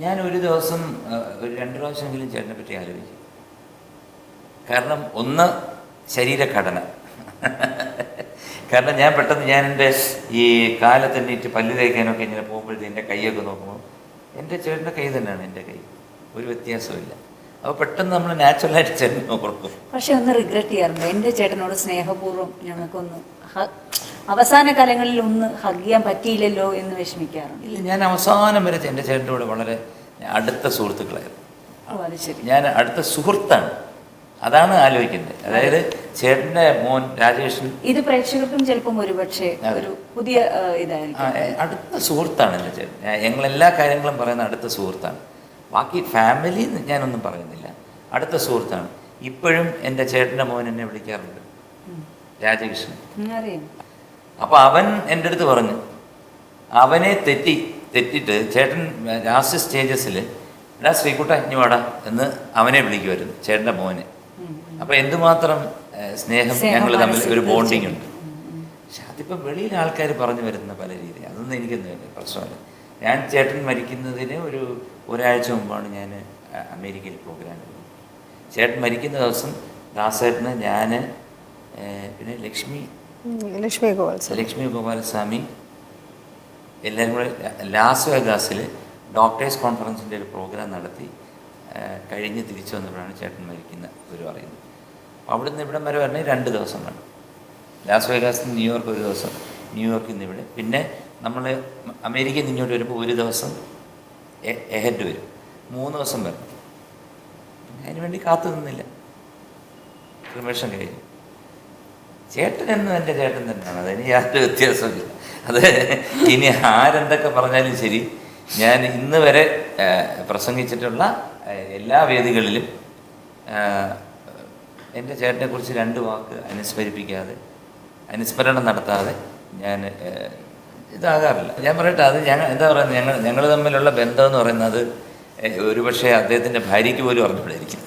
ഞാൻ ഒരു ദിവസം ഒരു 2 പ്രാവശ്യമെങ്കിലും ചേട്ടനെ പറ്റി ആലോചിക്കും. കാരണം ഒന്ന് ശരീരഘടന. കാരണം ഞാൻ പെട്ടെന്ന് എൻ്റെ ഈ കാലത്തെണ്ണീറ്റ് പല്ല് തേക്കാനൊക്കെ ഇങ്ങനെ പോകുമ്പോഴത്തേക്ക് എൻ്റെ കൈയൊക്കെ നോക്കുമ്പോൾ എൻ്റെ ചേട്ടൻ്റെ കൈ തന്നെയാണ് എൻ്റെ കൈ, ഒരു വ്യത്യാസമില്ല. അപ്പോൾ പെട്ടെന്ന് നമ്മൾ നാച്ചുറലായിട്ട് ചേട്ടൻ ഓർക്കും. പക്ഷെ ഒന്ന് റിഗ്രറ്റ് ചെയ്യാറുണ്ട്, എൻ്റെ ചേട്ടനോട് സ്നേഹപൂർവ്വം ഞങ്ങൾക്കൊന്ന് അവസാന കാലങ്ങളിൽ ഒന്ന് ഹഗ് ചെയ്യാൻ പറ്റിയില്ലല്ലോ എന്ന് വിഷമിക്കാറുണ്ട്. ഇല്ല, ഞാൻ അവസാനം വരെ എൻ്റെ ചേട്ടൻ്റെ കൂടെ വളരെ അടുത്ത സുഹൃത്തുക്കളായിരുന്നു. അത് ശരി, ഞാൻ അടുത്ത സുഹൃത്താണ്, അതാണ് ആലോചിക്കുന്നത്. അതായത് ചേട്ടൻ്റെ മോൻ രാജേഷൻ, ഇത് പ്രേക്ഷകർക്കും ചിലപ്പം ഒരുപക്ഷെ ഒരു പുതിയ ഇതായിരിക്കും. അടുത്ത സുഹൃത്താണ് എൻ്റെ ചേട്ടൻ. ഞങ്ങളെല്ലാ കാര്യങ്ങളും പറയുന്ന അടുത്ത സുഹൃത്താണ്. ബാക്കി ഫാമിലി ഞാനൊന്നും പറയുന്നില്ല, അടുത്ത സുഹൃത്താണ്. ഇപ്പോഴും എൻ്റെ ചേട്ടൻ്റെ മോൻ എന്നെ വിളിക്കാറുണ്ട്, രാജകൃഷ്ണൻ. അറിയാം. അപ്പോൾ അവൻ എൻ്റെ അടുത്ത് പറഞ്ഞു, അവനെ തെറ്റിട്ട് ചേട്ടൻ ലാസ്റ്റ് സ്റ്റേജസിൽ എടാ ശ്രീകുട്ട ഇനി വാടാ എന്ന് അവനെ വിളിക്കുമായിരുന്നു, ചേട്ടൻ്റെ മോനെ. അപ്പോൾ എന്തുമാത്രം സ്നേഹം ഞങ്ങൾ തമ്മിൽ ഒരു ബോണ്ടിങ് ഉണ്ട്. പക്ഷെ അതിപ്പോൾ വെളിയിൽ ആൾക്കാർ പറഞ്ഞു വരുന്ന പല രീതി, അതൊന്നും എനിക്കൊന്നും പ്രശ്നമല്ല. ഞാൻ ചേട്ടൻ മരിക്കുന്നതിന് ഒരാഴ്ച മുമ്പാണ് ഞാൻ അമേരിക്കയിൽ പ്രോഗ്രാം ചെയ്തത്. ചേട്ടൻ മരിക്കുന്ന ദിവസം ദാസേട്ടന്, ഞാൻ, പിന്നെ ലക്ഷ്മി ഗോപാലസ്വാമി എല്ലാവരും കൂടെ ലാസ് വേഗാസിൽ ഡോക്ടേഴ്സ് കോൺഫറൻസിൻ്റെ ഒരു പ്രോഗ്രാം നടത്തി കഴിഞ്ഞ് തിരിച്ചു വന്നപ്പോഴാണ് ചേട്ടൻ മരിക്കുന്ന ഒരു അറിയുന്നത്. അപ്പോൾ അവിടുന്ന് ഇവിടം വരെ വരണേ 2 ദിവസം വേണം. ലാസ് വേഗാസിൽ നിന്ന് ന്യൂയോർക്ക് ഒരു ദിവസം, ന്യൂയോർക്കിൽ നിന്ന് ഇവിടെ, പിന്നെ നമ്മൾ അമേരിക്കയിൽ നിന്ന് ഇങ്ങോട്ട് വരുമ്പോൾ ഒരു ദിവസം എഹെഡ് വരും, 3 ദിവസം വരണം. അതിന് വേണ്ടി കാത്തു നിന്നില്ല, ക്രിമേഷൻ കഴിഞ്ഞു. ചേട്ടൻ എന്നും എൻ്റെ ചേട്ടൻ തന്നെയാണ്, അതിന് യാതൊരു വ്യത്യാസമില്ല. അത് ഇനി ആരെന്തൊക്കെ പറഞ്ഞാലും ശരി, ഞാൻ ഇന്ന് വരെ പ്രസംഗിച്ചിട്ടുള്ള എല്ലാ വേദികളിലും എൻ്റെ ചേട്ടനെക്കുറിച്ച് 2 വാക്ക് അനുസ്മരണം നടത്താതെ ഞാൻ ഇതാകാറില്ല. ഞാൻ പറയട്ടെ, അത് എന്താ പറയുന്നത്, ഞങ്ങൾ തമ്മിലുള്ള ബന്ധം എന്ന് പറയുന്നത് ഒരുപക്ഷെ അദ്ദേഹത്തിൻ്റെ ഭാര്യയ്ക്ക് പോലും അറിഞ്ഞുകൂടായിരിക്കും.